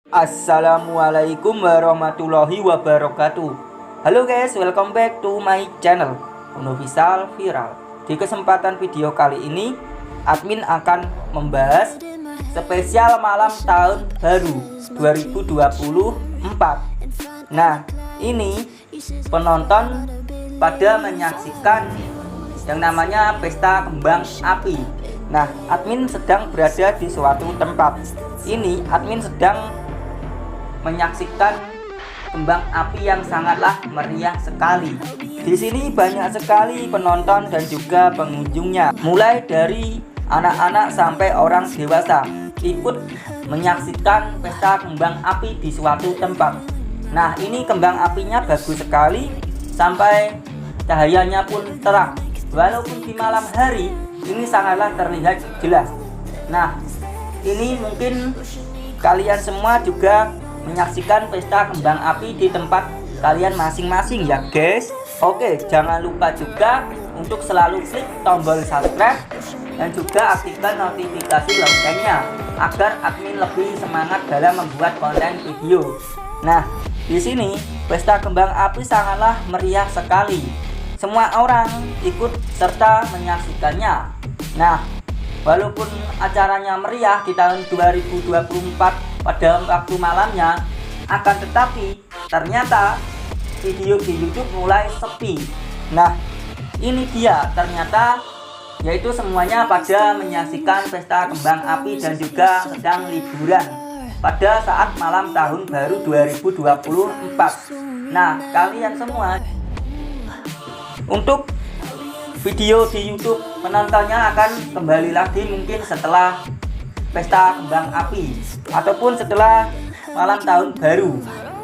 Assalamualaikum warahmatullahi wabarakatuh. Halo guys, welcome back to my channel Unofficial Viral. Di kesempatan video kali ini, admin akan membahas spesial malam tahun baru 2024. Nah, ini penonton pada menyaksikan yang namanya pesta kembang api. Nah, admin sedang berada di suatu tempat. Ini admin sedang menyaksikan kembang api yang sangatlah meriah sekali. Di sini banyak sekali penonton dan juga pengunjungnya, mulai dari anak-anak sampai orang dewasa ikut menyaksikan pesta kembang api di suatu tempat. Nah, ini kembang apinya bagus sekali sampai cahayanya pun terang. Walaupun di malam hari, ini sangatlah terlihat jelas. Nah, ini mungkin kalian semua juga menyaksikan pesta kembang api di tempat kalian masing-masing ya guys. Oke, jangan lupa juga untuk selalu klik tombol subscribe dan juga aktifkan notifikasi loncengnya agar admin lebih semangat dalam membuat konten video. Nah, di sini pesta kembang api sangatlah meriah sekali. Semua orang ikut serta menyaksikannya. Nah, walaupun acaranya meriah di tahun 2024 pada waktu malamnya, akan tetapi ternyata video di YouTube mulai sepi. Nah, ini dia ternyata, yaitu semuanya pada menyaksikan pesta kembang api dan juga sedang liburan pada saat malam tahun baru 2024. Nah, kalian semua untuk video di YouTube penontonnya akan kembali lagi mungkin setelah pesta kembang api ataupun setelah malam tahun baru.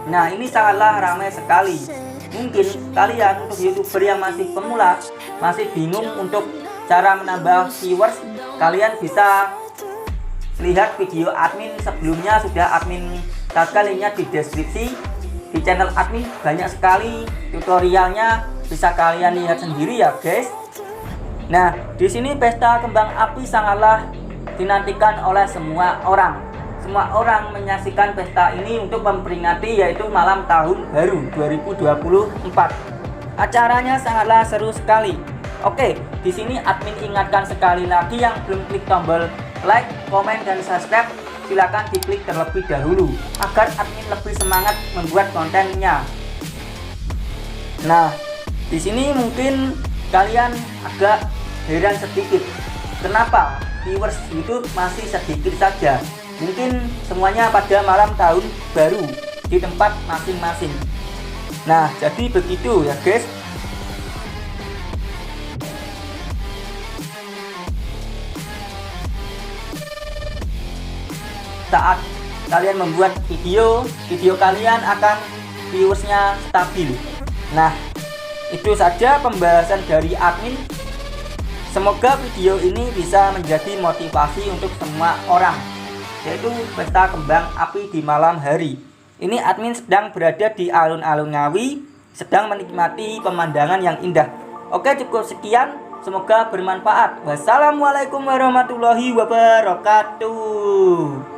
Nah, ini sangatlah ramai sekali. Mungkin kalian untuk YouTuber yang masih pemula, masih bingung untuk cara menambah viewers, kalian bisa lihat video admin sebelumnya, sudah admin taruhkan linknya di deskripsi. Di channel admin banyak sekali tutorialnya, bisa kalian lihat sendiri ya guys. Nah, di sini pesta kembang api sangatlah dinantikan oleh semua orang. Semua orang menyaksikan pesta ini untuk memperingati yaitu malam tahun baru 2024. Acaranya sangatlah seru sekali. Oke, di sini admin ingatkan sekali lagi yang belum klik tombol like, komen dan subscribe, silakan diklik terlebih dahulu agar admin lebih semangat membuat kontennya. Nah, di sini mungkin kalian agak heran sedikit. Kenapa viewers YouTube masih sedikit saja? Mungkin semuanya pada malam tahun baru di tempat masing-masing. Nah, jadi begitu ya guys. Saat kalian membuat video kalian akan viewersnya stabil. Nah, itu saja pembahasan dari admin. Semoga video ini bisa menjadi motivasi untuk semua orang, yaitu pesta kembang api di malam hari. Ini admin sedang berada di alun-alun Ngawi, sedang menikmati pemandangan yang indah. Oke, cukup sekian, semoga bermanfaat. Wassalamualaikum warahmatullahi wabarakatuh.